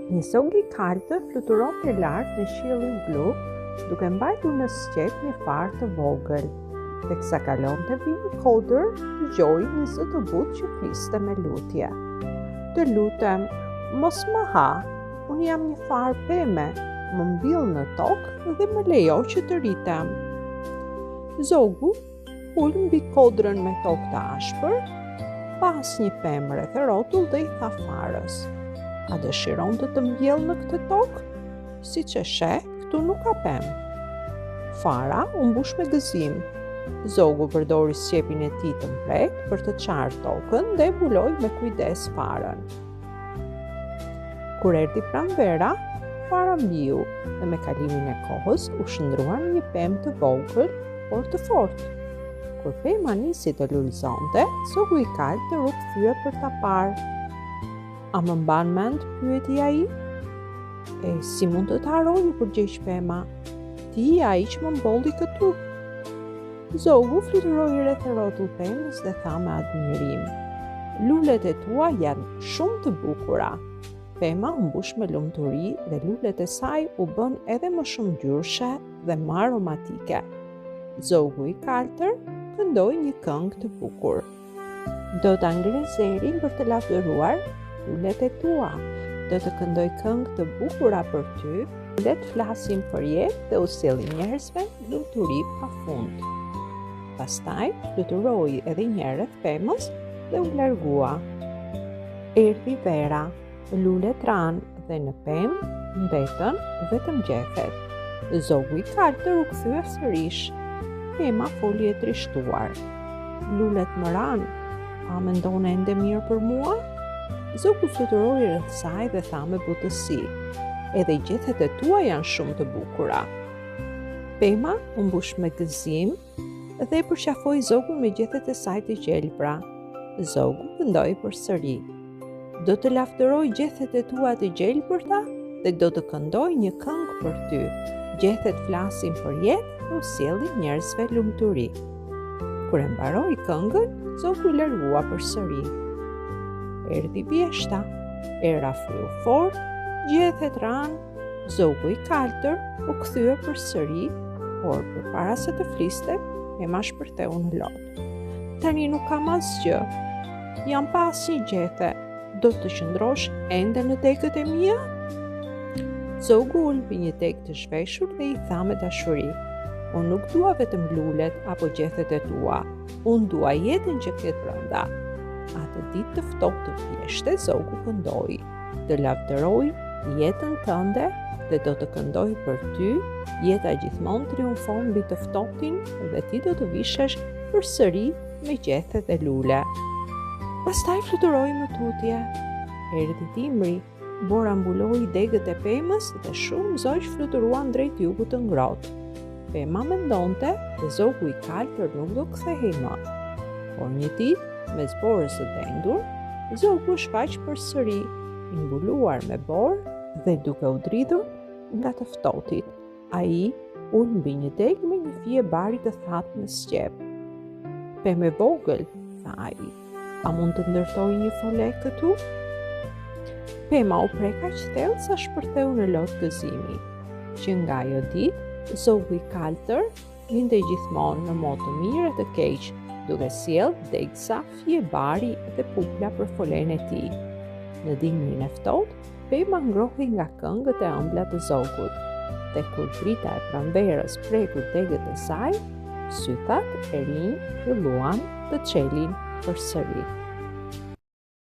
Një zog I kaltër fluturonte lart në qiellin blu, duke mbajtur në sqep një far të vogël. Teksa kalonte vini kodër, dëgjoi një zë të butë që fliste me lutje. Të lutem, mos më ha, unë jam një far peme, më mbill në tokë dhe më lejo që të rritem. Zogu ul mbi kodrën me tokë të ashpër, pas një pemë rreth e rrotull dhe I tha farës: "A dëshiron të mbjell në këtë tokë? Siç e sheh, këtu nuk ka pemë." Fara u mbush me gëzim. Zogu përdori sqepin e tij të mpret për të çarë tokën dhe mbuloi me kujdes farën. Kur erdhi pranvera, fara mbiu dhe me kalimin e kohës u shndrua në një pemë të vogël, por të fortë. Kur pema nisi të lulëzonte, zogu I kaltër u kthye për ta parë. "A më mban mend?" pyeti ai. Si mund të të harroj?" u përgjigj pema. "Ti je ai që më mbolli këtu." Zogu fluturoi rreth e rrotull pemës dhe tha me admirim: "Lulet e tua janë shumë të bukura." Pema u mbush me lumturi dhe lulet e saj u bën edhe më shumë ngjyrshe dhe më aromatike. Zogu I kaltër këndoi një këngë të bukur: "Do ta ngre zerin për të lavdëruar lulet e tua. Do të këndoj këngë të bukura për ty, lulet flasin për jetë dhe u sjellin njerëzve lumturi pafund." Pastaj fluturoi edhe një herë rreth pemës dhe u largua. Erdhi vera, lulet ran dhe në pemë mbetën vetëm gjethet. Zogu I kaltër u kthye sërish. Pema foli e trishtuar: "Lulet më ran, a mendon ende mirë për mua?" Zogu fluturoi rreth saj dhe tha me butësi: "Edhe gjethet e tua janë shumë të bukura." Pema u mbush me gëzim dhe e përqafoi zogun me gjethet e saj të gjelbra. Zogu këndoi përsëri: "Do të lavdëroj gjethet e tua të gjelbërta dhe do të këndoj një këngë për ty. Gjethet flasin për jetë dhe u sjellin njerëzve lumturi." Kur e mbaroi këngën, zogu u largua përsëri. Erdhi vjeshta, era fryu fort, gjethet ran, zogu I kaltër u kthye përsëri, por përpara se të fliste, Pema shpërtheu në lot: "Tani nuk kam asgjë. Jam pa asnjë gjethe. Do të qëndrosh ende në degët e mia?" Zogu ul mbi një degë të zhveshur dhe I tha me dashuri: "Unë nuk dua vetëm lulet apo gjethet e tua. Unë dua jetën që ke brenda." Atë ditë të ftohtë të vjeshte, zogu këndoi: "Të lavdëroj jetën tënde dhe do të këndoj për ty. Jeta gjithmonë triumfon mbi të ftohtin dhe ti do të vishesh përsëri me gjethe dhe lule." Pastaj fluturoi më tutje. Erdhi dimri, bora mbuloi degët e pemës dhe shumë zogj fluturuan drejt jugut të ngrohtë. Pema mendonte se zogu I kaltër nuk do kthehej më. Por një ditë, mes borës së dendur, zogu shfaq përsëri, I mbuluar me borë dhe duke u dridhur nga të ftohtit. Ai ul mbi një degë me një fije bari të thatë në sqep. "Pemë vogël," tha ai, "a mund të ndërtoj një fole këtu?" Pema u prek aq thellë sa shpërtheu në lot gëzimi. Që nga ajo ditë, zogu I kaltër linde gjithmonë në motë të mirë e të keq, duke sjell degësa, fije bari dhe pupla për folen e tij. Në dimrin e ftohtë, Pema ngrohej nga këngët e ëmbla të zogut, dhe kur drita e pranverës preku degët e saj, sytat e rinj filluan të çelin përsëri.